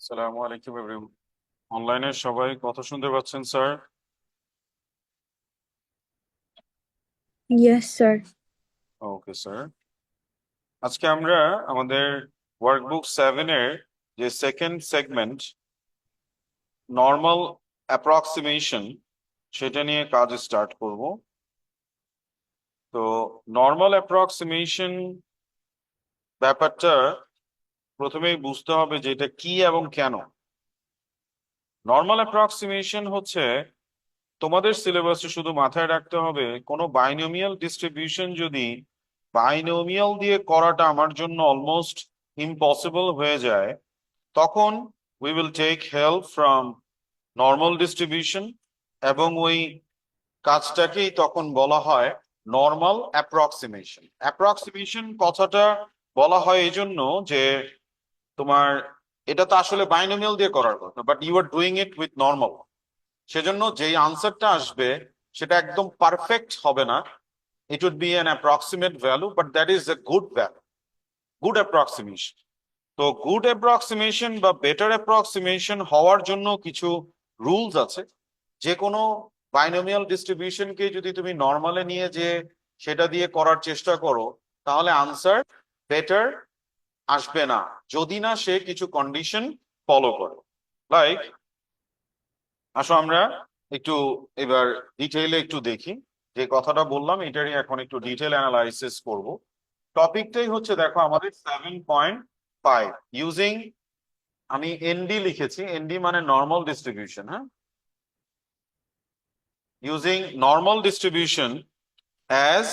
আসসালামু আলাইকুম এভরিওয়ান। অনলাইনে সবাই কথা শুনতে পাচ্ছেন sir? Yes, sir. Okay sir. আজকে আমরা আমাদের ওয়ার্কবুক 7 এর যে সেকেন্ড সেগমেন্ট নর্মাল অ্যাপ্রক্সিমেশন সেটা নিয়ে কাজ স্টার্ট করব। তো নর্মাল অ্যাপ্রক্সিমেশন ব্যাপারটা প্রথমেই বুঝতে হবে যে এটা কি এবং কেন। নর্মাল অ্যাপ্রক্সিমেশন হচ্ছে তোমাদের সিলেবাসে শুধু মাথায় রাখতে হবে কোনো বাইনোমিয়াল ডিস্ট্রিবিউশন যদি বাইনোমিয়াল দিয়ে করাটা আমার জন্য অলমোস্ট ইম্পসিবল হয়ে যায়, তখন we will take help from normal distribution এবং ওই কাজটাকেই তখন বলা হয় নর্মাল অ্যাপ্রক্সিমেশন। অ্যাপ্রক্সিমেশন কথাটা বলা হয় এই জন্য যে তোমার এটা তো আসলে বাইনোমিয়াল দিয়ে করার কথা, but you are doing it with normal. সেজন্য যেই আনসারটা আসবে সেটা একদম পারফেক্ট হবে না। It would be an approximate value, but that is a good value, good approximation. তো গুড অ্যাপ্রক্সিমেশন বা বেটার অ্যাপ্রক্সিমেশন হওয়ার জন্য কিছু রুলস আছে। যে কোনো বাইনোমিয়াল ডিস্ট্রিবিউশনকে যদি তুমি নর্মালে নিয়ে যে সেটা দিয়ে করার চেষ্টা করো, তাহলে আনসার বেটার আসবে না যদি না সে কিছু কন্ডিশন ফলো করে। লাইক, আসো আমরা একটু এবার ডিটেইলে একটু দেখি। যে কথাটা বললাম এটারই এখন একটু ডিটেল অ্যানালাইসিস করব। টপিকটাই হচ্ছে, দেখো আমাদের 7.5 ইউজিং, আমি এনডি লিখেছি, এনডি মানে নর্মাল ডিস্ট্রিবিউশন। হ্যাঁ, using normal distribution as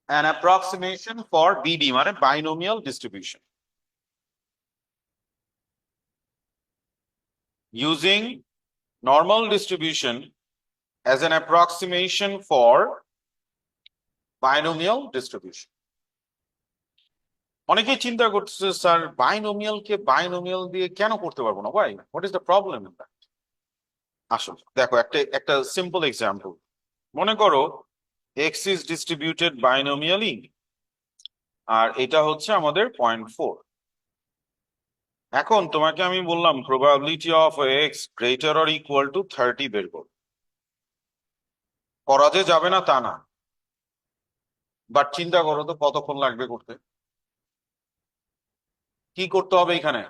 an approximation for BD মানে binomial distribution, using normal distribution as an approximation for binomial distribution. অনেকেই চিন্তা করতেছে, স্যার বাইনোমিয়াল কে বাইনোমিয়াল দিয়ে কেন করতে পারবো না? ভাই, what is the problem in that? আসলে দেখো, একটা একটা সিম্পল এক্সাম্পল মনে করো, এক্স ইজ ডিস্ট্রিবিউটেড বাইনোমিয়ালি, আর এটা হচ্ছে আমাদের 0.4। এখন তোমাকে আমি বললাম probability of x greater or equal two 30 বের করো। করা যে যাবে না তা না, বাট চিন্তা করো তো কতক্ষণ লাগবে করতে। কি করতে হবে এখানে?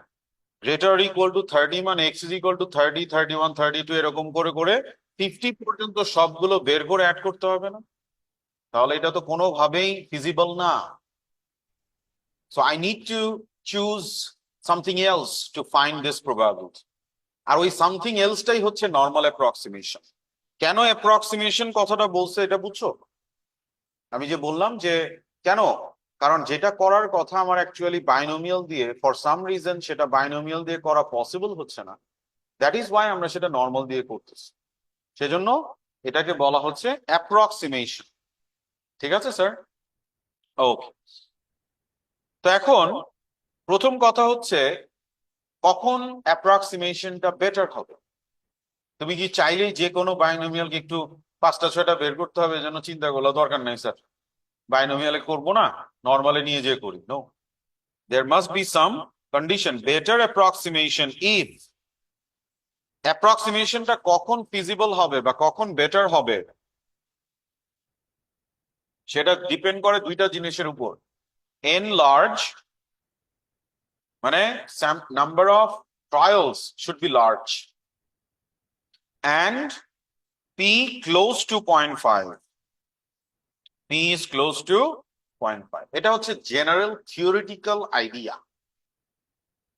গ্রেটার ইকুয়াল টু 30 মানে এক্স ইজ ইকুয়াল টু 30, 31, 32 এরকম করে করে 50 পর্যন্ত সবগুলো বের করে অ্যাড করতে হবে না? তাহলে এটা তো কোনোভাবেই ফিজিবল না। So I need to choose something else to find this probability. আর ওই সামথিং এলসটাই হচ্ছে নর্মাল অ্যাপ্রক্সিমেশন। কেন অ্যাপ্রক্সিমেশন কথাটা বলছে এটা বুঝছো? আমি যে বললাম যে কেন, কারণ যেটা করার কথা আমার অ্যাকচুয়ালি বাইনোমিয়াল দিয়ে, ফর সাম রিজন সেটা বাইনোমিয়াল দিয়ে করা পসিবল হচ্ছে না। দ্যাট ইজ ওয়াই আমরা সেটা নর্মাল দিয়ে করতেছি। সেজন্য এটাকে বলা হচ্ছে অ্যাপ্রক্সিমেশন। ঠিক আছে স্যার? ওকে। তো এখন প্রথম কথা হচ্ছে, কখন অ্যাপ্রক্সিমেশনটা বেটার হবে? তুমি কি চাইলেই যে কোনো বাইনোমিয়ালকে একটু 5টা 6টা বের করতে হবে যেন চিন্তা করলো? দরকার নেই স্যার, বাইনোমিয়ালে করবো না, নর্মালে নিয়ে যে করি। No, there must be some condition. Better approximation if, অ্যাপ্রক্সিমেশনটা কখন ফিজিবল হবে বা কখন বেটার হবে সেটা ডিপেন্ড করে দুইটা জিনিসের উপর। n large মানে number of trials should be large, and p close to 0.5, p is close to 0.5। এটা হচ্ছে জেনারেল থিওরিটিক্যাল আইডিয়া।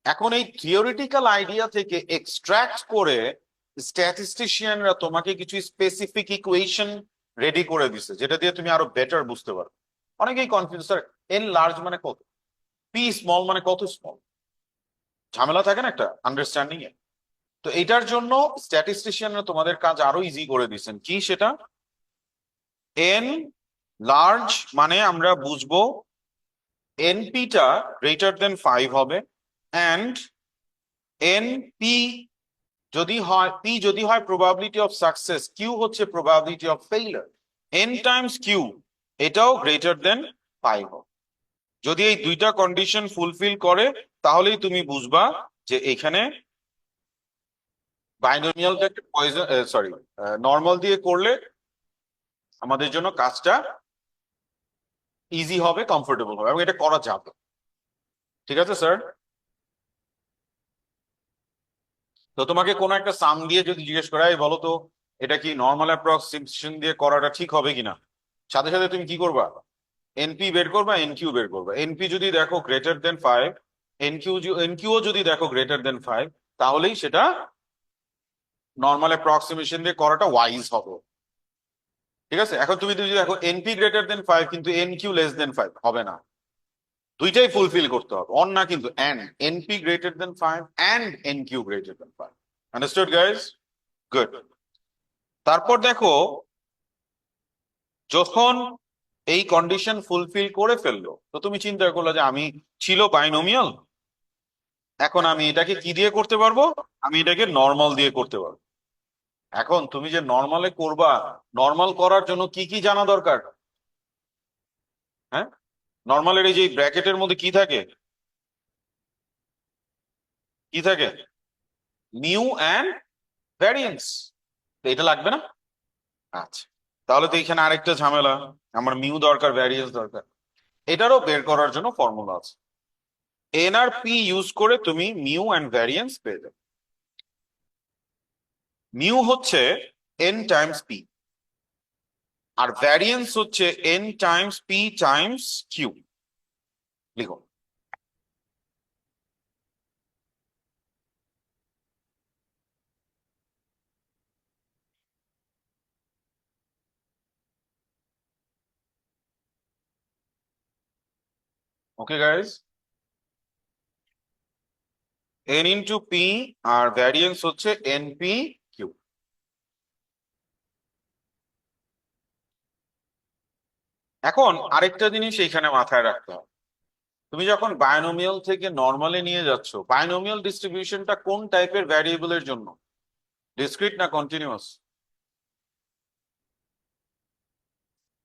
এখন এই থিওরিটিক্যাল আইডিয়া থেকে এক্সট্রাক্ট করে স্ট্যাটিস্টিশিয়ানরা তোমাকে কিছু স্পেসিফিক ইকুয়েশন রেডি করে দিছে, যেটা দিয়ে তুমি আরো বেটার বুঝতে পারো। অনেকেই কনফিউজ, স্যার এন লার্জ মানে কত, পি স্মল মানে কত স্মল, ঝামেলা থাকে না একটা আন্ডারস্ট্যান্ডিং এ। তো এটার জন্য স্ট্যাটিস্টিশিয়ানরা তোমাদের কাজ আরো ইজি করে দিচ্ছেন। কি সেটা? এন লার্জ মানে আমরা বুঝবো এনপিটা গ্রেটার দেন 5 হবে, অ্যান্ড এনপি যদি হয়, পি যদি হয় প্রবাবিলিটি অফ সাকসেস, কিউ হচ্ছে probability of failure, N times Q এটাও গ্রেটার দেন 5 হবে। যদি এই দুইটা কন্ডিশন ফুলফিল করে তাহলেই তুমি বুঝবা যে এখানে বাইনোমিয়ালটাকে পয়জন সরি নর্মাল দিয়ে করলে আমাদের জন্য কাজটা ইজি হবে, কমফোর্টেবল হবে, এবং এটা করা যাবে। ঠিক আছে স্যার? তো তোমাকে কোনো একটা সাম দিয়ে যদি জিজ্ঞেস করা হয় বলো তো এটা কি নর্মাল অ্যাপ্রক্সিমেশন দিয়ে করাটা ঠিক হবে কিনা, সাথে সাথে তুমি কি করবা? এনপি বের করবা, এনকিউ বের করবা। এনপি যদি দেখো গ্রেটার দেন 5, এনকিউ যদি দেখো গ্রেটার দেন 5, তাহলেই সেটা নর্মাল অ্যাপ্রক্সিমেশন দিয়ে করাটা ওয়াইজ হবে। ঠিক আছে? এখন তুমি তুমি যদি দেখো এনপি গ্রেটার দেন 5 কিন্তু এনকিউ লেস দেন 5, হবে না। দুইটাই ফুলফিল করতে হবে, অন না কিন্তু and. NP greater than 5 and NQ greater than 5। Understood guys? Good. তারপর দেখো, যখন এই কন্ডিশন ফুলফিল করে ফেললো, তো তুমি চিন্তা করলো যে আমি ছিল বাইনোমিয়াল, এখন আমি এটাকে কি দিয়ে করতে পারবো? আমি এটাকে নর্মাল দিয়ে করতে পারবো। এখন তুমি যে নর্মালে করবা, নর্মাল করার জন্য কি কি জানা দরকার? হ্যাঁ, নর্মালের এই যে ব্র্যাকেটের মধ্যে কি থাকে? কি থাকে? Mu and variance. এটা লাগবে না? আচ্ছা, তাহলে তো এখানে আরেকটা ঝামেলা, আমার মিউ দরকার, ভ্যারিয়েন্স দরকার। এটারও বের করার জন্য ফর্মুলা আছে। এন আর পি ইউজ করে তুমি মিউ অ্যান্ড ভ্যারিয়েন্স পেয়ে যাবে। মিউ হচ্ছে এন টাইমস পি, আর ভ্যারিয়েন্স হচ্ছে n times p times q. লিখো। Okay guys, n into p, আর ভ্যারিয়েন্স হচ্ছে এন পি কিউ। এখন আরেকটা জিনিস এইখানে মাথায় রাখতে হবে, তুমি যখন বায়োনোমিয়াল থেকে নর্মালে নিয়ে যাচ্ছ, বায়োনোমিয়াল ডিস্ট্রিবিউশনটা কোন টাইপের ভ্যারিয়েবলের জন্য? ডিসক্রিট না কন্টিনিউয়াস?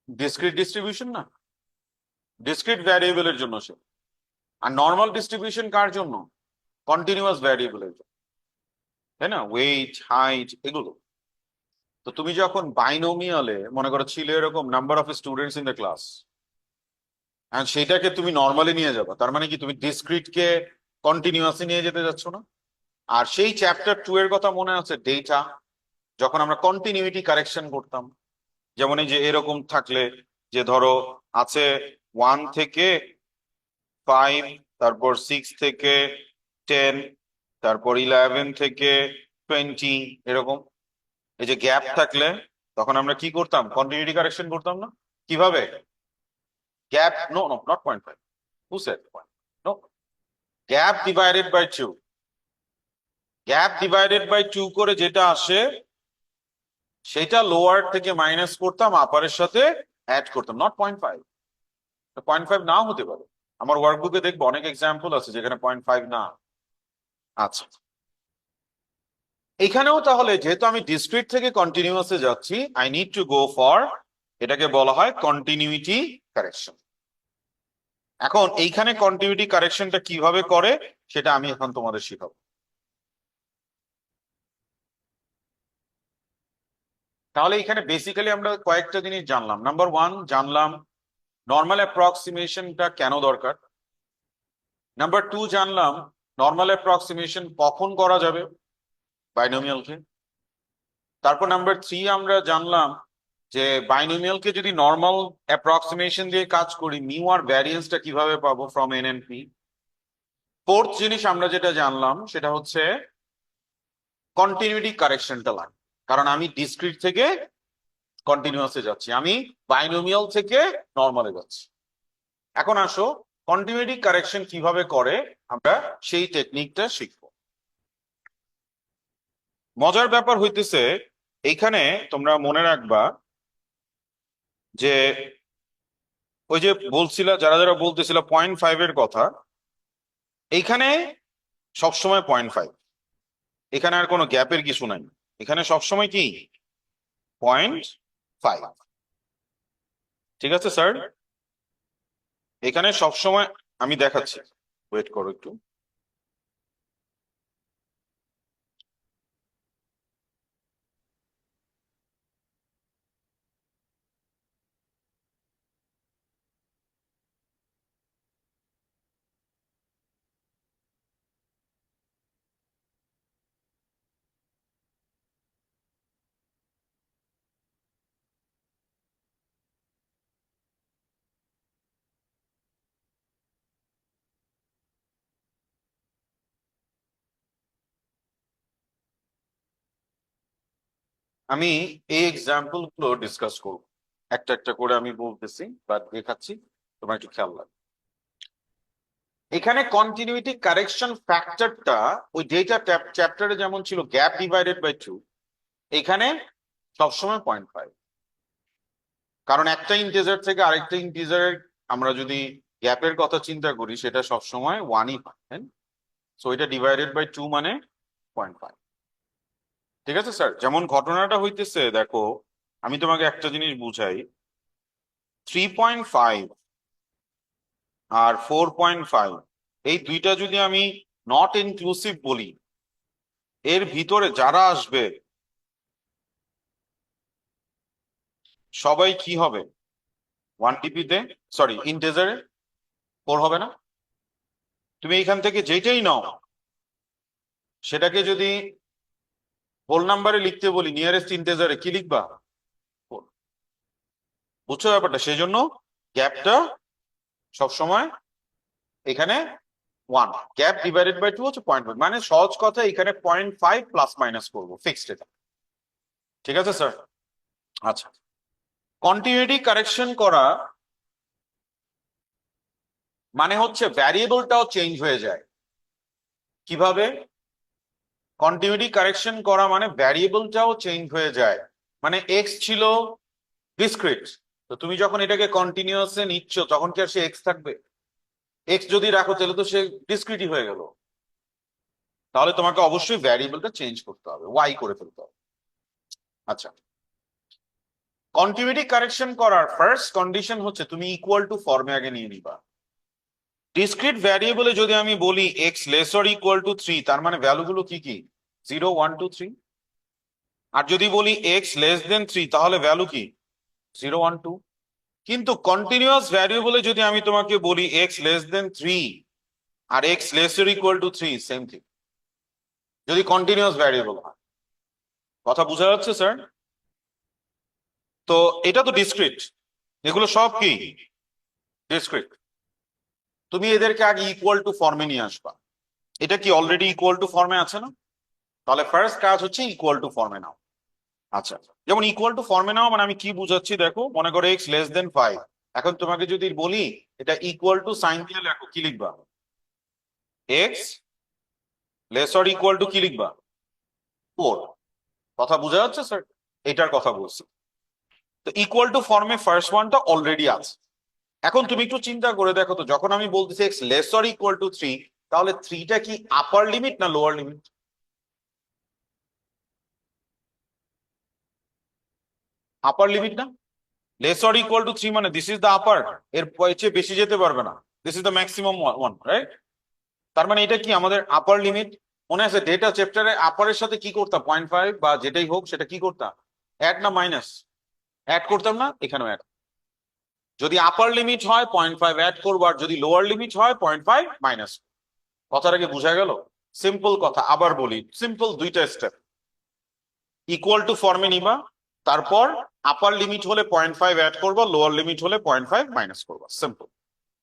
ডিসক্রিট ডিস্ট্রিবিউশন না? ডিসক্রিট ভ্যারিয়েবলের জন্য সে। আর নর্মাল ডিস্ট্রিবিউশন কার জন্য? কন্টিনিউয়াস ভ্যারিয়েবলের জন্য, তাই না? ওয়েট, হাইট, এগুলো। তো তুমি যখন বাইনোমিয়ালে মনে করো ছিল এরকম number of students in the class, and সেটাকে তুমি নর্মালি নিয়ে যাবে, তার মানে কি তুমি ডিসক্রিট কে কন্টিনিউয়াসে নিয়ে যেতে যাচ্ছ না? আর সেই চ্যাপ্টার 2 এর কথা মনে আছে, ডেটা, যখন আমরা কন্টিনিউইটি কারেকশন করতাম, যেমন এই যে এরকম থাকলে, যে ধরো আছে 1 থেকে 5, তারপর 6 থেকে 10, তারপর 11 থেকে 20, এরকম এই যে গ্যাপ থাকলে, তখন আমরা কি করতাম? কন্টিনিউইটি কারেকশন করতাম না? কিভাবে? Gap, no no not 0.5, who said point, no, gap divided by 2। Gap divided by 2 করে যেটা আসে, সেটা লোয়ার থেকে মাইনাস করতাম, আপারের সাথে অ্যাড করতাম, নট 0.5। 0.5 নাও হতে পারে, আমার ওয়ার্কবুকে দেখবো অনেক এক্সাম্পল আছে যেখানে 0.5 না। আচ্ছা, এখানেও তাহলে যেহেতু আমি ডিসক্রিট থেকে কন্টিনিউয়াসে যাচ্ছি, I need to go for, এটাকে বলা হয় কন্টিনিউইটি কারেকশন। এখন এইখানে কন্টিনিউইটি কারেকশনটা কিভাবে করে সেটা আমি এখন তোমাদের শেখাবো। তাহলে এখানে বেসিক্যালি আমরা কয়েকটা জিনিস জানলাম। নাম্বার 1, জানলাম নর্মাল অ্যাপ্রক্সিমেশনটা কেন দরকার। নাম্বার 2, জানলাম নর্মাল অ্যাপ্রক্সিমেশন কখন করা যাবে বাইনোমিয়ালকে। তারপর নাম্বার 3 আমরা জানলাম যে বাইনোমিয়ালকে যদি নর্মাল অ্যাপ্রক্সিমেশন দিয়ে কাজ করি, মিউ আর ভ্যারিয়েন্সটা কিভাবে পাবো from N and P. Fourth জিনিস আমরা যেটা জানলাম সেটা হচ্ছে কন্টিনিউইটি কারেকশনটা লাগবে, কারণ আমি ডিসক্রিট থেকে কন্টিনিউয়াসে যাচ্ছি, আমি বাইনোমিয়াল থেকে নর্মালে যাচ্ছি। এখন আসো কন্টিনিউইটি কারেকশন কিভাবে করে আমরা সেই টেকনিকটা শিখবো। মজার ব্যাপার হইতেছে, এইখানে তোমরা মনে রাখবা যে ওই যে বলছিলা, যারা যারা বলতেছিল 0.5 এর কথা, এইখানে সবসময় 0.5, এখানে আর কোনো গ্যাপের কিছু নাই, এখানে সবসময় কি 0.5। ঠিক আছে স্যার? এখানে সবসময়, আমি দেখাচ্ছি, ওয়েট করো একটু। আমি এই এক্সাম্পল গুলো ডিসকাস করব, একটা একটা করে আমি বলতেছি বা দেখাচ্ছি, তোমার একটু খেয়াল রাখবে। এখানে কন্টিনিউইটি কারেকশন ফ্যাক্টরটা ওই ডেটা চ্যাপ্টারে যেমন ছিল গ্যাপ ডিভাইডেড বাই 2, এখানে সবসময় 0.5। কারণ একটা ইন্টিজার থেকে আরেকটা ইন্টিজারের আমরা যদি গ্যাপের কথা চিন্তা করি সেটা সবসময় 1ই হয়। সো এটা ডিভাইডেড বাই 2 মানে 0.5। ঠিক আছে স্যার, যেমন ঘটনাটা হইতেছে দেখো, আমি তোমাকে একটা জিনিস বুঝাই। 3.5 আর 4.5 এই দুইটা যদি আমি নট ইনক্লুসিভ বলি, এর ভিতরে যারা আসবে সবাই কি হবে? 1 টিপিতে, সরি ইন্টিজারে 4 হবে না? তুমি এখান থেকে যেটাই নাও সেটাকে যদি হোল নাম্বারে লিখতে বলি নিয়ারেস্ট ইন্টিজারে কি লিখবা? 4। বুঝছো ব্যাপারটা? সেই জন্য গ্যাপটা সবসময় এখানে 1। গ্যাপ ডিভাইডেড বাই 2 হচ্ছে 0.5, মানে সহজ কথা এখানে 0.5 প্লাস মাইনাস করবো, ফিক্সড এটা। ঠিক আছে স্যার? আচ্ছা, কন্টিনিউটি কারেকশন করা মানে হচ্ছে ভ্যারিয়েবলটাও চেঞ্জ হয়ে যায়। কিভাবে? কন্টিনিউটি কারেকশন করা মানে ভ্যারিয়েবলটাও চেঞ্জ হয়ে যায়। মানে এক্স ছিল ডিসক্রিট, তো তুমি যখন এটাকে কন্টিনিউয়াসে নিচ্ছ তখন কি আর সে এক্স থাকবে? এক্স যদি রাখো তাহলে তো সে ডিসক্রিটই হয়ে গেল। তাহলে তোমাকে অবশ্যই ভ্যারিয়েবলটা চেঞ্জ করতে হবে, ওয়াই করে ফেলতে হবে। আচ্ছা, কন্টিনিউটি কারেকশন করার ফার্স্ট কন্ডিশন হচ্ছে তুমি ইকুয়াল টু ফর্মে আগে নিয়ে নিবা। ডিসক্রিট ভ্যারিয়েবলে যদি আমি বলি X less or equal to 3, তার মানে ভ্যালুগুলো কি কি? 0 1 2 3। আর যদি বলি এক্স লেস দেন 3, তাহলে ভ্যালু কি? 0 1 2। কিন্তু কন্টিনিউয়াস ভ্যারিয়েবলে যদি আমি তোমাকে বলি এক্স লেস দেন 3 আর X less or equal to 3, same thing, যদি কন্টিনিউয়াস ভ্যারিয়েবল হয়। কথা বোঝা যাচ্ছে স্যার? তো এটা তো ডিসক্রিট, এগুলো সব কি ডিসক্রিট। তুমি এদেরকে আগে ইকুয়াল টু ফর্মে নিয়ে আসবা। এটা কি অলরেডি ইকুয়াল টু ফর্মে আছে না? তাহলে ফার্স্ট কাজ হচ্ছে ইকুয়াল টু ফর্মে নাও। আচ্ছা, যেমন ইকুয়াল টু ফর্মে নাও মানে আমি কি বুঝাচ্ছি দেখো, মনে করো এক্স লেস দেন 5। এখন তোমাকে যদি বলি এটা ইকুয়াল টু সাইন দিয়ে লেখো, কি লিখবা? X less or equal two কি লিখবা? 4। কথা বোঝা যাচ্ছে স্যার? এটার কথা বলছি। তো ইকুয়াল টু ফর্মে ফার্স্ট ওয়ানটা অলরেডি আছে। এখন তুমি একটু চিন্তা করে দেখো তো, যখন আমি বলতেছি x less or equal to 3, তাহলে 3টা কি আপার লিমিট না লোয়ার লিমিট? আপার লিমিট না? লেস অর ইকুয়াল টু 3 মানে দিস ইজ দ্য আপার, এর চেয়ে বেশি যেতে পারবে না। This is the maximum one, right? তার মানে এটা কি আমাদের আপার লিমিট? মনে আছে ডেটা চ্যাপ্টারে আপারের সাথে কি করতাম? 0.5 বা যেটাই হোক সেটা কি করতাম? অ্যাড না মাইনাস? অ্যাড করতাম না? এখানেও অ্যাড। যদি আপার লিমিট হয় 0.5 অ্যাড করবো, আর যদি লোয়ার লিমিট হয় 0.5 মাইনাস। কথাটা কি বোঝা গেল? সিম্পল কথা, আবার বলি, সিম্পল দুইটা স্টেপ। ইকুয়াল টু ফর্মে নিবা, তারপর আপার লিমিট হলে 0.5 অ্যাড করবো, লোয়ার লিমিট হলে 0.5 মাইনাস করবো, সিম্পল।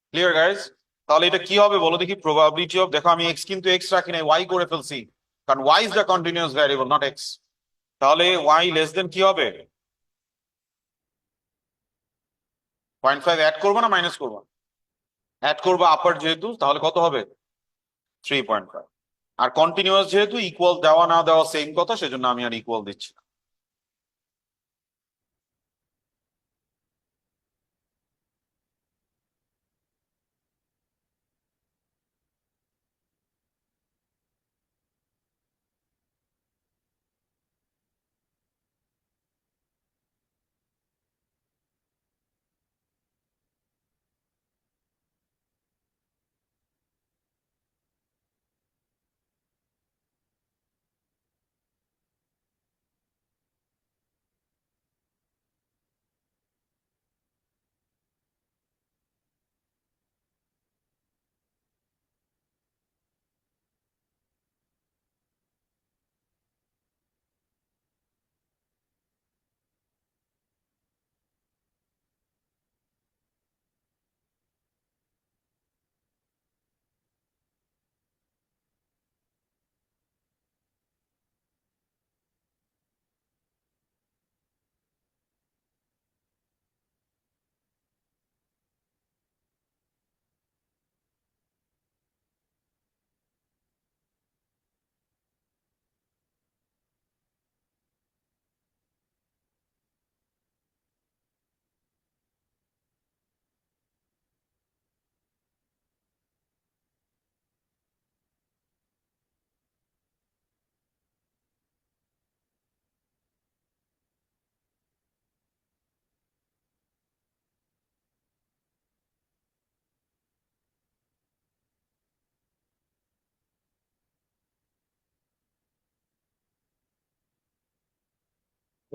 Clear guys? তাহলে এটা কি হবে বলো দেখি? প্রবাবিলিটি অফ, দেখো আমি এক্স কিন্তু এক্স রাখি নাই, ওয়াই করে ফেলছি, কারণ Y is the continuous variable not X. তাহলে ওয়াই লেস দেন কি হবে? 0.5 অ্যাড করবো না মাইনাস করবো? অ্যাড করবো আপার যেহেতু, তাহলে কত হবে? 3.5। আর কন্টিনিউয়াস যেহেতু ইকুয়াল দেওয়া না দেওয়া সেম কথা, সেজন্য আমি আর ইকুয়াল দিচ্ছি না।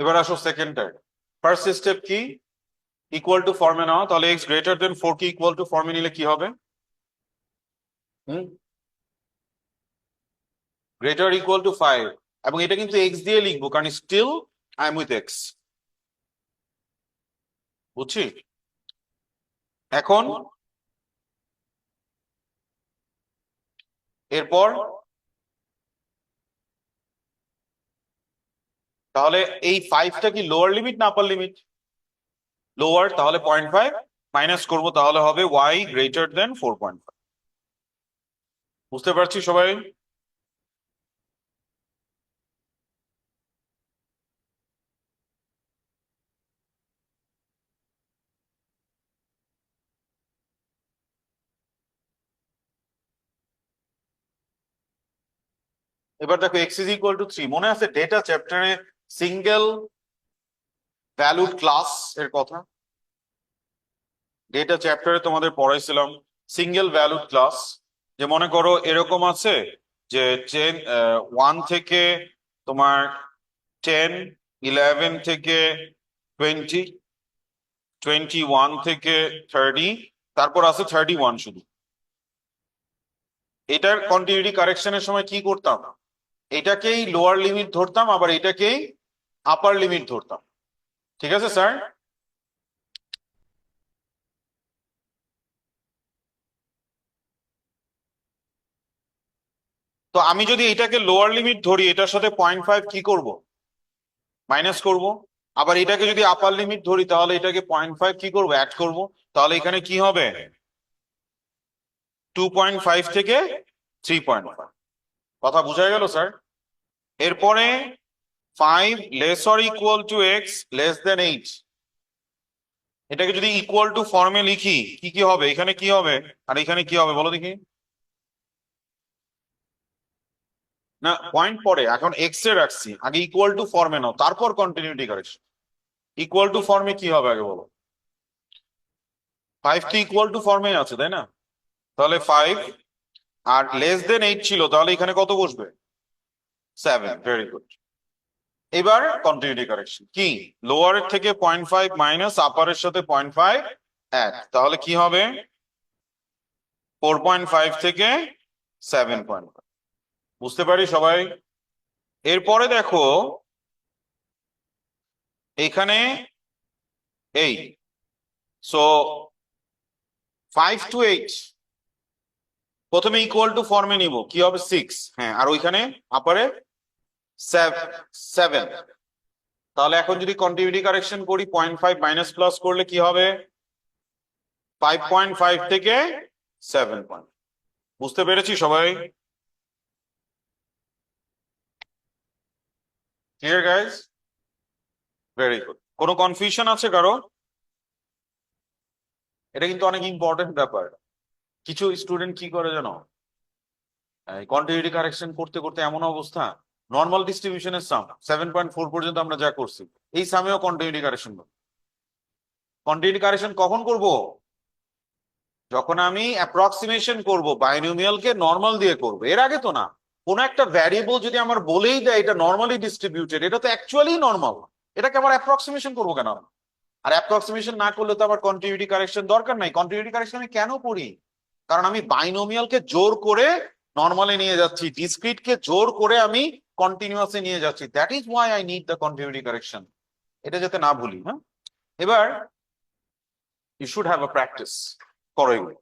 এবার আসো সেকেন্ড টাইম। ফার্স্ট স্টেপ কি? ইকুয়াল টু ফর্মে নাও, তাহলে x greater than 4 K equal to ফর্মে নিলে কি হবে? হুম, গ্রেটার ইকুয়াল টু 5, এবং এটা কিন্তু এক্স দিয়ে লিখবো কারণ still I am with X. বুঝছি? এখন এরপর তাহলে এই 5টা কি লোয়ার লিমিট না আপার লিমিট? লোয়ার, তাহলে 0.5 মাইনাস করবো, তাহলে হবে ওয়াই গ্রেটার দেন 4.5। বুঝতে পারছি সবাই? এবার দেখো এক্স ইজ ইকুয়াল টু 3, মনে আছে ডেটা চ্যাপ্টারে সিঙ্গেল ভ্যালুড ক্লাস এর কথা? ডেটা চ্যাপ্টারে তোমাদের পড়াইছিলাম সিঙ্গেল ভ্যালুড ক্লাস। যে মনে করো এরকম আছে যে 1 থেকে তোমার 10, 11 থেকে 20, 21 থেকে 30, তারপর আছে 31 শুধু। এটার কন্টিনিউটি কারেকশনের সময় কি করতাম? এটাকেই লোয়ার লিমিট ধরতাম, আবার এটাকেই আপার লিমিট ধরতাম। ঠিক আছে স্যার? তো আমি যদি এটাকে লোয়ার লিমিট ধরি, এটার সাথে 0.5 কি করব? মাইনাস করব। আবার এটাকে যদি আপার লিমিট ধরি, তাহলে এটাকে 0.5 কি করব? অ্যাড করব। তাহলে এখানে কি হবে? 2.5 থেকে 3.5। কথা বোঝা গেল স্যার? এরপরে 5 less or equal two x less দেন 8, এটাকে যদি ইকুয়াল টু ফর্মে লিখি কি কি হবে? এখানে কি হবে আর এখানে কি হবে বলো দেখি? না, পয়েন্ট পরে, এখন এক্স এ রাখছি, আগে ইকুয়াল টু ফর্মে নাও, তারপর কন্টিনিউটি কারেকশন। ইকুয়াল টু ফর্মে কি হবে আগে বলো? 5 তো ইকুয়াল টু ফর্মে আছে, তাই না? তাহলে 5, আর লেস দেন 8 ছিল, তাহলে এখানে কত বসবে? 7। Very good. এবার কন্টিনিউটি কারেকশন কি? লোয়ারের থেকে 0.5 মাইনাস আপারের সাথে 0.5 অ্যাড, তাহলে কি হবে? 4.5 থেকে 7.5। বুঝতে পারি সবাই? এরপরে দেখো এখানে এই, সো 5 to 8 প্রথমে ইকুয়াল টু ফর্মে নিব, কি হবে? 6। হ্যাঁ, আর ওইখানে আপারে 7। তাহলে এখন যদি কন্টিনিউটি কারেকশন করি, 0.5 মাইনাস প্লাস করলে কি হবে? 5.5 থেকে 7 পয়েন্ট। বুঝতে পেরেছি সবাই? Clear guys? Very good. কোনো কনফিউশন আছে কারো? এটা কিন্তু অনেক ইম্পর্টেন্ট ব্যাপার। কিছু স্টুডেন্ট কি করে জানো, কন্টিনিউটি কারেকশন করতে করতে এমন অবস্থা, নর্মাল ডিস্ট্রিবিউশনের সাম 7.4 পর্যন্ত আমরা যা করছি, এই সামেও কন্টিনিউটি কারেকশন। কন্টিনিউটি কারেকশন কখন করব? যখন আমি অ্যাপ্রক্সিমেশন করব, বাইনোমিয়ালকে নর্মাল দিয়ে করব, এর আগে তো না। কোন একটা ভ্যারিয়েবল যদি আমার বলেই দেয় এটা নর্মালি ডিস্ট্রিবিউটেড, এটা তো অ্যাকচুয়ালি নর্মাল, এটাকে আবার অ্যাপ্রক্সিমেশন করবো কেন? আর অ্যাপ্রক্সিমেশন না করলে তো আবার কন্টিনিউটি কারেকশন দরকার নাই। কন্টিনিউটি কারেকশন আমি কেন করি? কারণ আমি বাইনোমিয়ালকে জোর করে নর্মালে নিয়ে যাচ্ছি, ডিসক্রিটকে জোর করে আমি কন্টিনিউয়াসে নিয়ে যাচ্ছি। That is why I need the continuity correction. এটা যাতে না ভুলি। হ্যাঁ, এবার you should have a practice. করো এগুলো।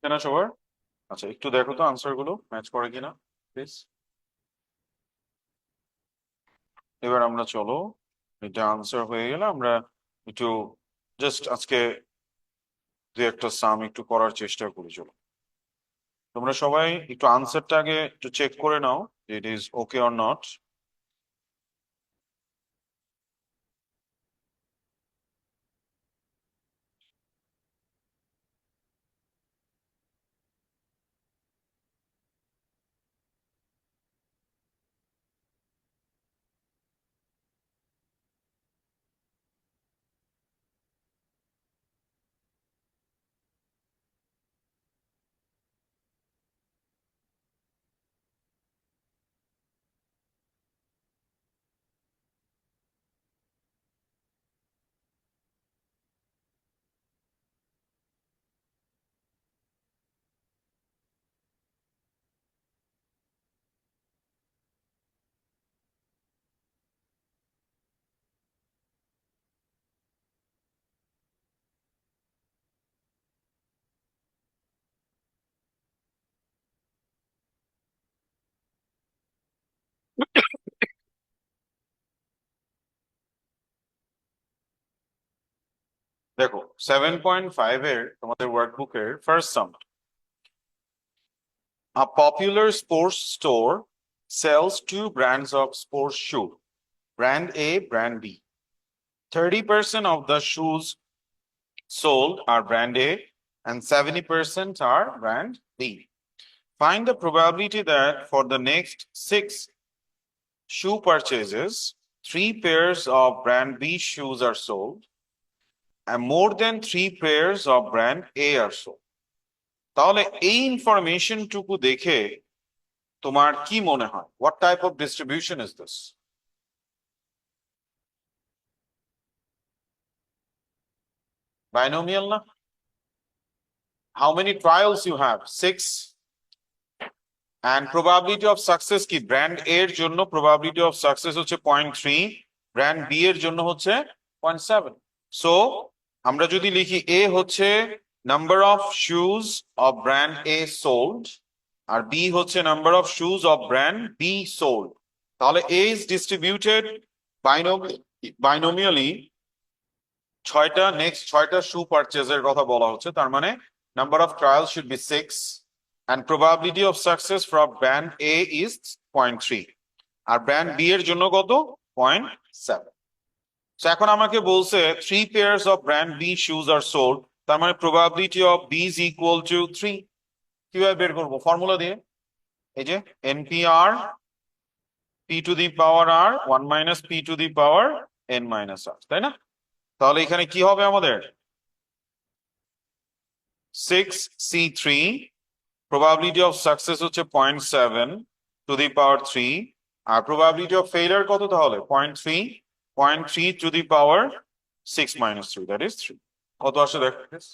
না সবার? আচ্ছা, একটু দেখো তো আনসার গুলো ম্যাচ করে কিনা প্লিজ। এবার আমরা চলো, এটা আনসার হয়ে গেলে আমরা একটু জাস্ট আজকে দু একটা সাম একটু করার চেষ্টা করি। চলো, তোমরা সবাই একটু আনসারটা আগে একটু চেক করে নাও, it is okay or not. দেখো 7.5 এর তোমাদের ওয়ার্কবুকের first sum, a popular sports store sells two brands of sports shoe, brand A, brand B. 30% of the shoes sold are brand A and 70% are brand B. Find the probability that for the next six shoe purchases, three pairs of brand B shoes are sold and more than three pairs of brand A are sold. তাহলে এই ইনফরমেশনটুকু দেখে তোমার কি মনে হয়, what type of distribution is this? Binomial না? How many trials you have? 6। and probability of success কি? Brand A এর জন্য probability of success হচ্ছে 0.3, ব্র্যান্ড বি এর জন্য হচ্ছে 0.7। সো আমরা যদি লিখি এ হচ্ছে number of shoes of brand A sold আর বি হচ্ছে number of shoes of brand B sold, তাহলে এ ইজ ডিস্ট্রিবিউটেড বাইনোমিয়ালি ছয়টা শু পারচেজের কথা বলা হচ্ছে, তার মানে number of trial should be 6 and probability of success from brand A is 0.3 আর ব্র্যান্ড বি এর জন্য কত? 0.7। তো এখন আমাকে বলছে 3 pairs of brand B shoes are sold, তার মানে probability of B is equal to 3। কিভাবে বের করবো? ফর্মুলা দিয়ে, এই যে NPR P to the power R 1 minus P to the power N minus R, তাই না? তাহলে এখানে কি হবে আমাদের? 6C3, probability of success হচ্ছে 0.7 to the power 3 R probability of failure কত তাহলে? 0.3, 0.3 to the power 6 minus 3, that is 3। কত আসে দেখ please?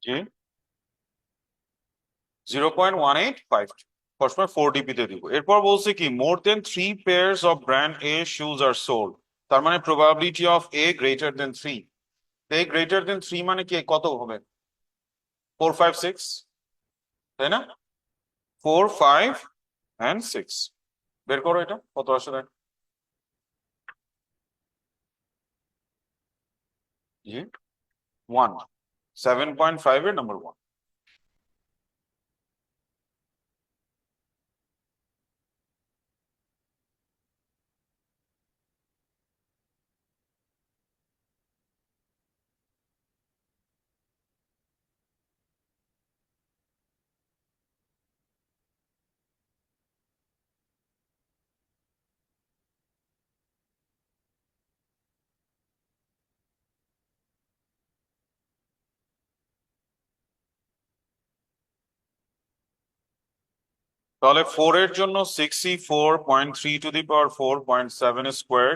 জি 0.1852, সবসময় 4 ডিপিতে দিব। এরপর বলছে কি মোর দেন 3 pairs of brand A shoes are sold, তার মানে probability of A greater than 3। A greater than 3 মানে কি কত হবে? 4 5 6, তাই না? 4 5 and 6, বের করো এটা কত আসে দেখ। জি 1, 7.5 এর নাম্বার 1। তাহলে 4 এর জন্য 64.3 স্কোয়ার,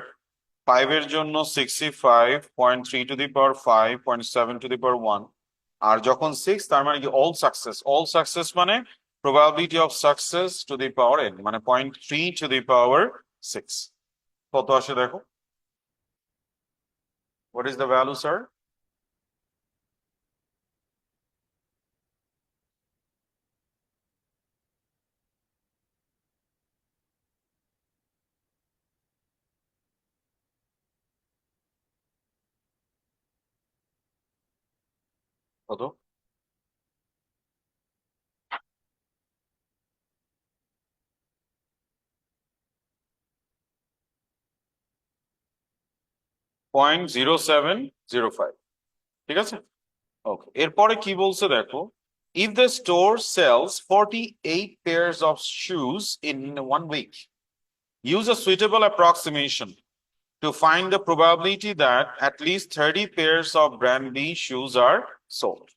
5 এর জন্য 65.3 আর যখন 6 তার মানে কি অল সাকসেস মানে probability of success to the power n মানে 0.3 to the power 6 কত আসে দেখো, what is the value sir? কত? 0.0705, ঠিক আছে। ওকে, এরপরে কি বলছে দেখো, if the store sells 48 pairs of shoes in 1 week, use a suitable approximation to find the probability that at least 30 pairs of brand B shoes are sold.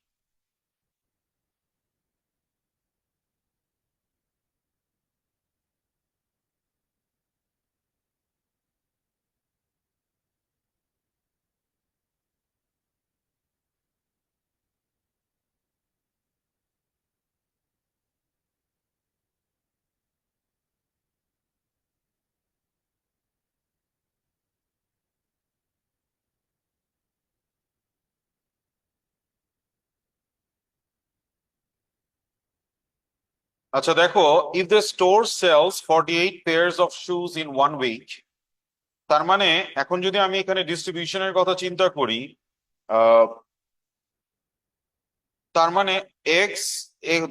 আচ্ছা দেখো, if the store sells 48 pairs of shoes in 1 week, তার মানে এখন যদি আমি এখানে ডিস্ট্রিবিউশনের কথা চিন্তা করি, আহ, তার মানে এক্স,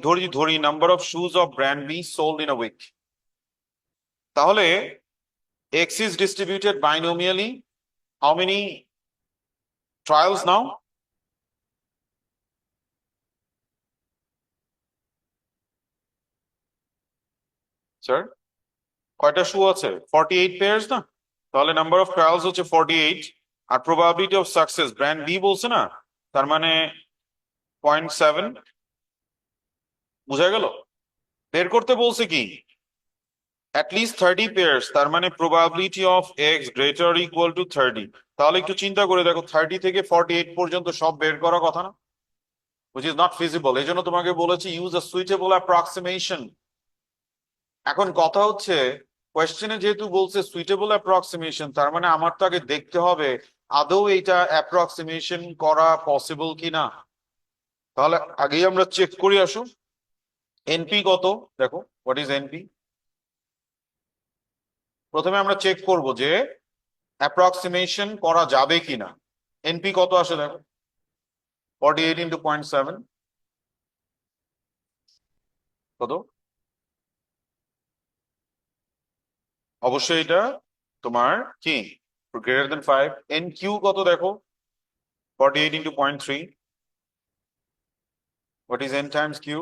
ধরি ধরি number of shoes of brand B sold in a week, তাহলে x is distributed binomially how many trials now sir? কয়টা শু আছে? 48 পেয়ার্স না? তাহলে নাম্বার অফ ট্রায়ালস হচ্ছে 48, আর probability of success brand B বলছে না, তার মানে 0.7, বুঝা গেল? বের করতে বলছে কি at least 30 pairs, তার মানে probability of x greater or equal to 30। তাহলে একটু চিন্তা করে দেখো, 30 থেকে 48 পর্যন্ত সব বের করার কথা না, which is not feasible। এই জন্য তোমাকে বলেছি ইউজ আ সুইটেবল অ্যাপ্রক্সিমেশন। এখন কথা হচ্ছে, কোয়েশ্চেনে যেহেতু বলছে সুইটেবল অ্যাপ্রক্সিমেশন, তার মানে আমার তো আগে দেখতে হবে আদৌ এইটা অ্যাপ্রক্সিমেশন করা পসিবল কিনা। তাহলে আগেই আমরা চেক করি, আসো এনপি কত দেখো, হোয়াট ইজ এনপি। প্রথমে আমরা চেক করব যে অ্যাপ্রক্সিমেশন করা যাবে কিনা। এনপি কত আসে দেখো, 48 ইন্টু 0.7 কত? অবশ্যই এটা তোমার কি গ্রেটার দেন 5। এন কিউ কত দেখো, 48 into 0.3, what is N times Q?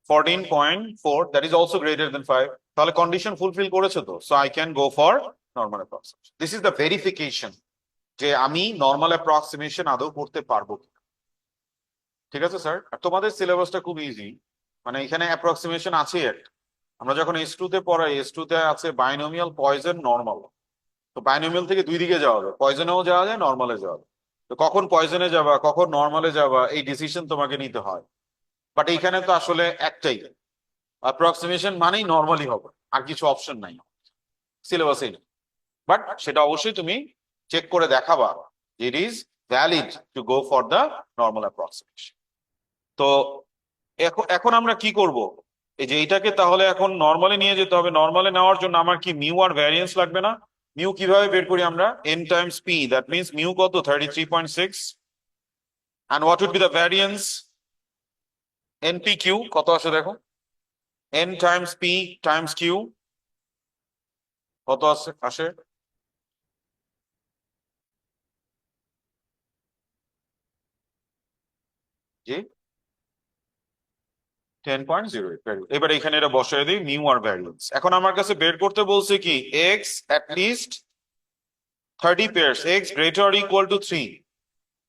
14.4, that is also greater than 5। তাহলে কন্ডিশন ফুলফিল করেছে তো, so I can go for normal approximation. This is the verification যে আমি নর্মাল অ্যাপ্রক্সিমেশন আদৌ করতে পারবো কিনা। ঠিক আছে স্যার, আর তোমাদের সিলেবাসটা খুব ইজি, মানে এখানে অ্যাপ্রক্সিমেশন আছে একটা। আমরা যখন S2 তে পড়াই, S2 তে আছে বাইনোমিয়াল, পয়জন, নর্মাল। তো বাইনোমিয়াল থেকে দুই দিকে যাওয়া যায়, পয়জনেও যাওয়া যায়, নর্মালে যাওয়া যায়। তো কখন পয়জনে যাবা কখন নর্মালে যাবা এই ডিসিশন তোমাকে নিতে হয়। বাট এইখানে তো আসলে একটাই, অ্যাপ্রক্সিমেশন মানেই নর্মালি হবে, আর কিছু অপশন নাই সিলেবাসে। বাট সেটা অবশ্যই তুমি চেক করে দেখাবা it is valid to go for the normal approximation. তো এখন এখন আমরা কি করব, এই যে এইটাকে তাহলে এখন নর্মালে নিয়ে যেতে হবে। নর্মালে নেওয়ার জন্য আমার কি মিউ আর ভ্যারিয়েন্স লাগবে না? মিউ কিভাবে বের করি আমরা, n Times p, that means mu কত, 33.6, and what would be the variance? npq কত আসে দেখো, n Times p Times q কত আসে আসে? জি, 10.08। এবার এখানে এটা বসায় দিই মিউ আর ভ্যারিয়েন্স। এখন আমার কাছে বের করতে বলছে কি x at least 30 pairs, x greater or equal to 3।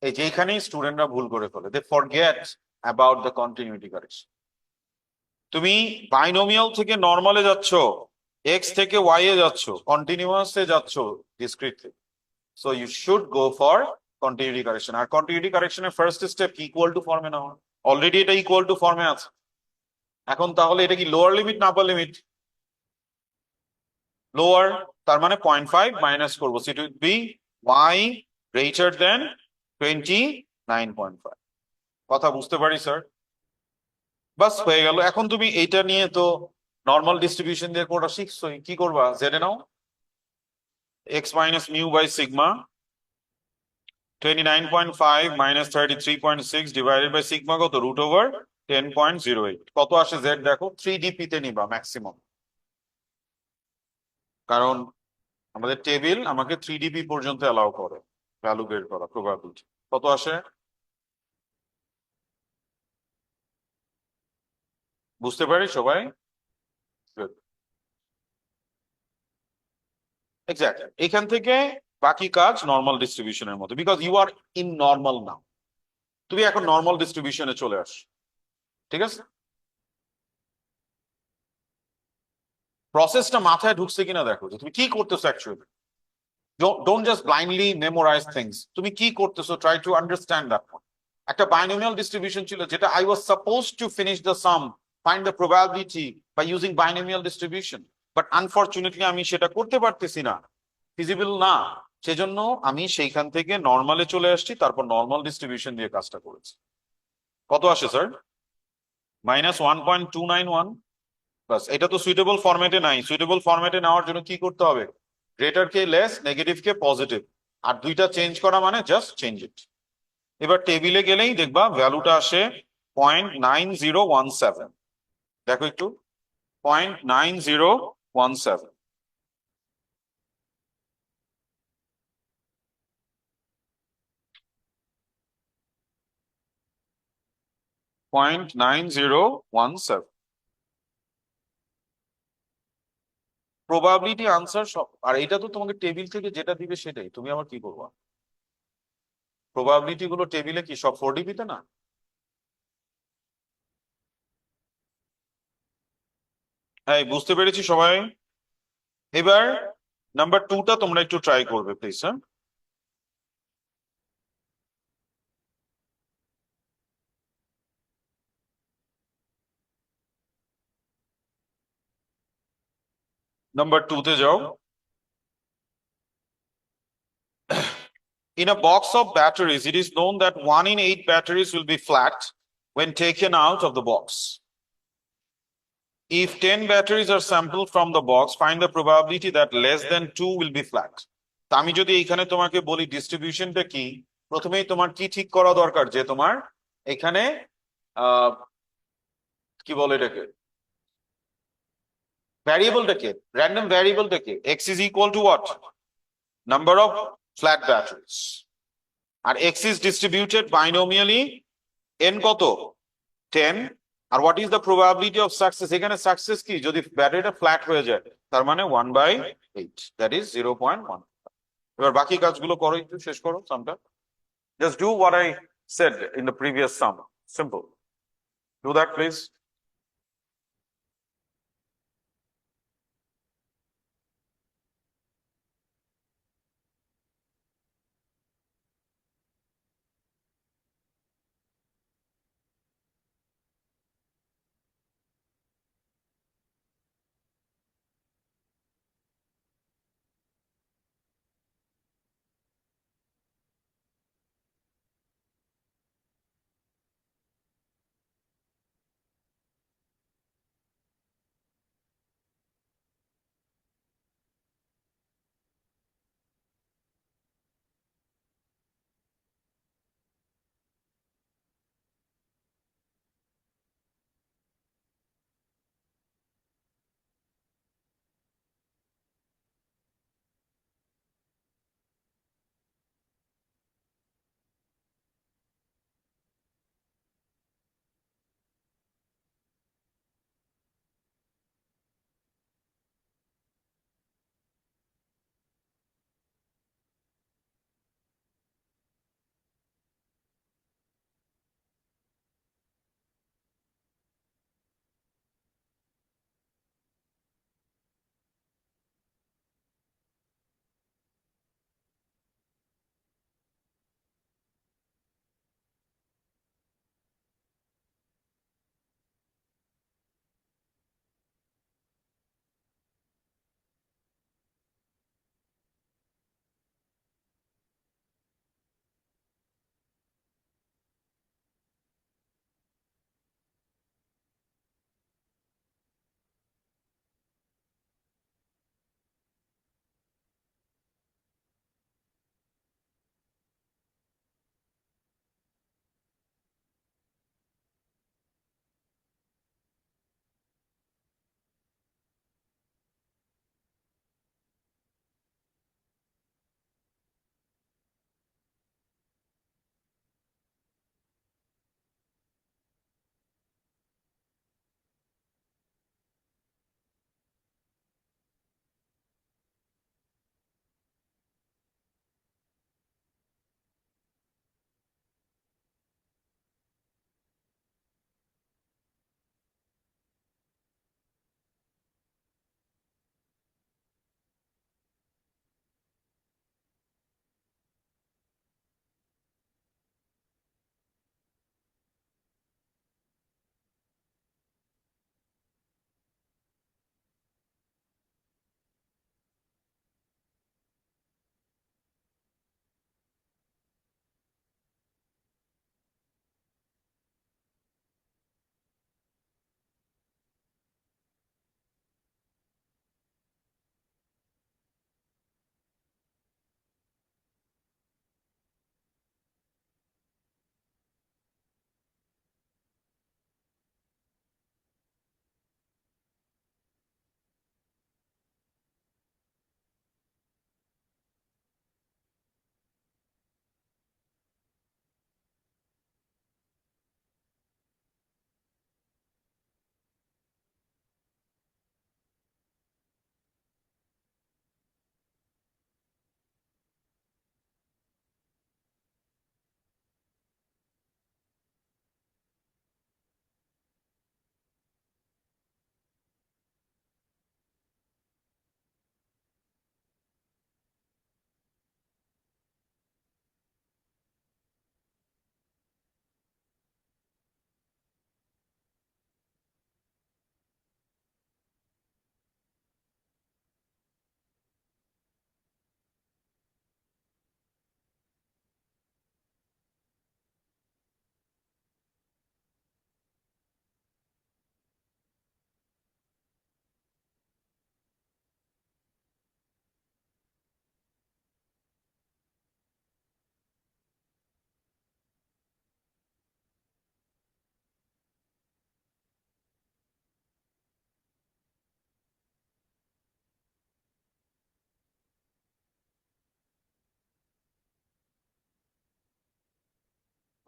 এই যেখানেই স্টুডেন্টরা ভুল করে ফেলে, they forget about the continuity correction. তুমি বাইনোমিয়াল থেকে নর্মালে যাচ্ছ, এক্স থেকে ওয়াই এ যাচ্ছ, কন্টিনিউয়াস এ যাচ্ছ discrete. So you should go for continuity correction. আর কন্টিনিউটি কারেকশনের ফার্স্ট স্টেপ ইকুয়াল টু ফর্মে নেওয়া। অলরেডি এটা ইকুয়াল টু ফর্মে আছে। এখন তাহলে এটা কি লোয়ার লিমিট না আপার লিমিট? লোয়ার, তার মানে 0.5 মাইনাস করবো, so it will be Y greater than 29.5। কথা বুঝতে পারি স্যার? বাস হয়ে গেল। এখন তুমি এইটা নিয়ে তো নর্মাল ডিস্ট্রিবিউশন দিয়ে কোনটা শিখছোই, কি করবা? জেনে নাও x minus mu by sigma 29.5 minus 33.6 divided by sigma কত, রুট ওভার 10.08। কত আসে জেড দেখো, 3DP তে নিবা ম্যাক্সিমাম, কারণ আমাদের টেবিল আমাকে 3DP পর্যন্ত অ্যালাউ করে ভ্যালু বের করা প্রবাবিলিটি। কত আসে বুঝতে পারি সবাই? এক্স্যাক্টলি, এখান থেকে বাকি কাজ নর্মাল ডিস্ট্রিবিউশনের মতো, because you are in normal now. তুমি এখন নর্মাল ডিস্ট্রিবিউশনে চলে আস, ঠিক আছে? প্রসেসটা মাথায় ঢুকছে কিনা দেখো, যে তুমি কি করতেছো actually. Don't just blindly memorise things, তুমি কি করতেছো, ট্রাই টু আন্ডারস্ট্যান্ড দ্যাট। একটা বাইনোমিয়াল ডিস্ট্রিবিউশন ছিল যেটা I was suppose to finish the sum, find the probability by using binomial distribution, but unfortunately আমি সেটা করতে পারতেছি না, ফিজিবল না। সেজন্য আমি সেইখান থেকে নর্মালে চলে আসছি, তারপর নর্মাল ডিস্ট্রিবিউশন দিয়ে কাজটা করেছি। কত আসে স্যার? -1.291। বাস, এটা তো সুইটেবল ফরম্যাটে নাই। সুইটেবল ফরম্যাটে নেওয়ার জন্য কি করতে হবে? গ্রেটার কে লেস, নেগেটিভ কে পজিটিভ, আর দুইটা চেঞ্জ করা মানে জাস্ট চেঞ্জ ইট। এবার টেবিলে গেলেই দেখবা ভ্যালুটা আসে 0.9017। দেখো একটু, 0.9017। 0.9017 প্রবাবিলিটি আনসার সব। আর এটা তো তোমাকে টেবিল থেকে যেটা দিবে সেটাই, তুমি আবার কি করবা? প্রবাবিলিটি গুলো টেবিলে কি সব 4DP তে না? হ্যাঁ, বুঝতে পেরেছি সবাই। এবার নাম্বার 2টা তোমরা একটু ট্রাই করবে প্লিজ। হ্যাঁ, নাম্বার 2 তে যাও। In a box of batteries, it is known that 1 in 8 batteries will be flat when taken out of the box. If 10 batteries are sampled from the box, find the probability that less than 2 will be flat. তা আমি যদি এইখানে তোমাকে বলি ডিস্ট্রিবিউশনটা কি, প্রথমেই তোমার কি ঠিক করা দরকার, যে তোমার এখানে আহ কি বলে এটাকে, ভ্যারিয়েবলটাকে, র্যান্ডম ভ্যারিয়েবলটাকে x is equal to what, number of flat batteries. আর x is distributed binomially, n কত, 10। আর what is the probability of success, এখানে সাকসেস কি, যদি ব্যাটারিটা ফ্ল্যাট হয়ে যায়, তার মানে 1/8, দ্যাট ইজ 0.1। এবার বাকি কাজগুলো করো, একটু শেষ করো সামটা। Just do what I said in the previous sum, simple, do that please.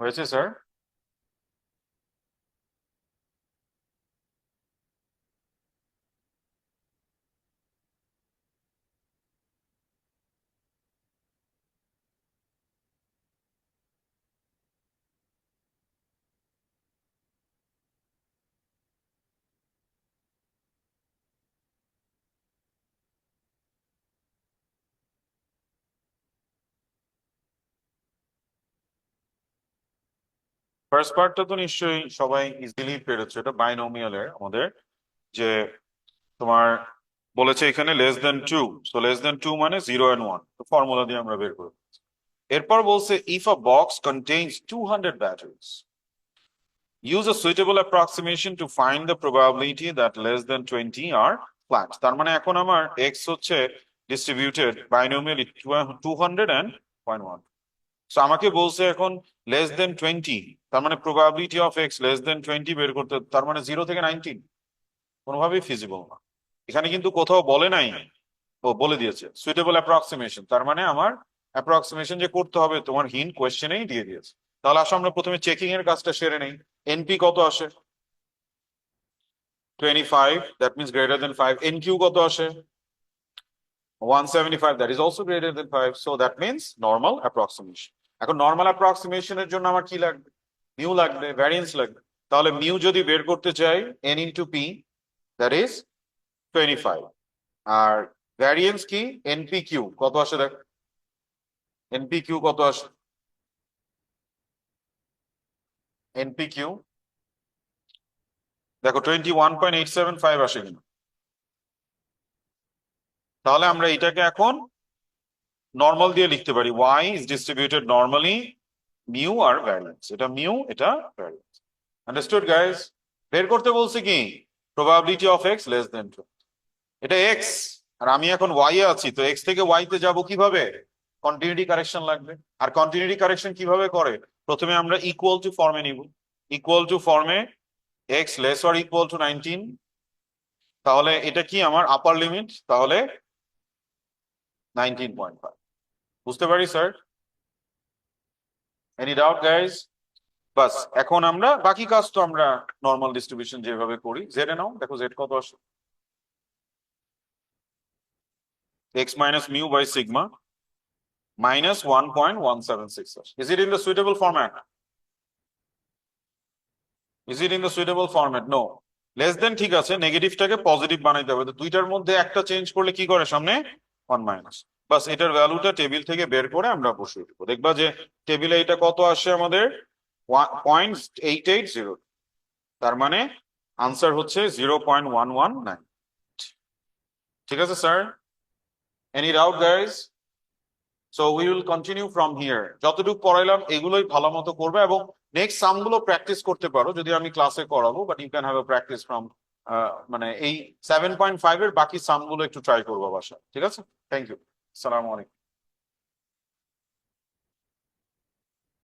হয়েছে স্যার? ফার্স্ট পার্টটা তো নিশ্চয়ই সবাই ইজিলি পেরেছে, এটা বাইনোমিয়ালের আমাদের, যে তোমার বলেছে এখানে less than two, so less than two মানে 0 and 1, তো ফর্মুলা দিয়ে আমরা বের করি। এরপর বলছে if a box contains 200 batteries, use a suitable approximation to find the probability that less than 20 are flat. তার মানে এখন আমার এক্স হচ্ছে ডিস্ট্রিবিউটেড বাইনোমিয়ালি 200 and 0.1, সো আমাকে বলছে এখন লেস দেন 20, তার মানে probability of X less than 20 বের করতে, তার মানে 0 থেকে 19 কোনোভাবেই ফিজিবল না। এখানে কিন্তু কোথাও বলে নাই, ও বলে দিয়েছে সুইটেবল অ্যাপ্রক্সিমেশন, তার মানে আমার অ্যাপ্রক্সিমেশন যে করতে হবে তোমার হিন্ট কোয়েশ্চেনেই দিয়ে দিয়েছে। তাহলে আসলে আমরা প্রথমে চেকিং এর কাজটা সেরে নেই। এনপি কত আসে? 25, দ্যাট মিনস গ্রেটার দেন 5। এনকিউ কত আসে? 175, that is also greater than 5, so that means normal approximation। এখন নর্মাল অ্যাপ্রক্সিমেশনের জন্য আমার কি লাগবে? মিউ লাগবে, ভ্যারিয়েন্স লাগবে। তাহলে মিউ যদি বের করতে চাই n into P, that is 25, আর ভ্যারিয়েন্স কি? এনপি কিউ কত আসে দেখ, এনপি কিউ কত আসে? এনপি কিউ দেখো 21.875 আসে কিনা। তাহলে আমরা এটাকে এখন নর্মাল দিয়ে লিখতে পারি, y is distributed normally mu আর ভ্যারিয়েন্স, এটা মিউ এটা ভ্যারিয়েন্স। Understood guys? বের করতে বলছে কি probability of X less than 2, এটা এক্স আর আমি এখন ওয়াই এ আছি, তো এক্স থেকে ওয়াই তে যাব কিভাবে? কন্টিনিউটি কারেকশন লাগবে। আর কন্টিনিউটি কারেকশন কিভাবে করে? প্রথমে আমরা ইকুয়াল টু ফর্মে নিব, ইকুয়াল টু ফর্মে x less or equal two 19, তাহলে এটা কি আমার আপার লিমিট, তাহলে 19.5। বুঝতে পারি স্যার? Any doubt guys? বাস, এখন আমরা বাকি কাজ তো আমরা নর্মাল ডিস্ট্রিবিউশন যেভাবে করি। জেড এ নাও, দেখো জেড কত আসে? X minus mu by sigma minus 1.176. Is it in the suitable format? Is it in the suitable format? No. Less than ঠিক আছে, নেগেটিভটাকে পজিটিভ বানাইতে হবে, তো দুইটার মধ্যে একটা চেঞ্জ করলে কি করে সামনে 1 মাইনাস। বাস এটার ভ্যালুটা টেবিল থেকে বের করে আমরা বসিয়ে দেবো, দেখবা যে টেবিলে এটা কত আসে আমাদের 0.880, তার মানে আনসার হচ্ছে 0.119। ঠিক আছে sir? Any doubt guys? So we will continue from here. যতটুকু পড়াইলাম এগুলোই ভালো মতো করবে, এবং নেক্সট সাম গুলো প্র্যাকটিস করতে পারো যদি আমি ক্লাসে করাবো, but you can have a practice from, মানে এই 7.5 এর বাকি সাম গুলো একটু ট্রাই করবো বাসায়। ঠিক আছে? থ্যাংক ইউ, আসসালামু আলাইকুম।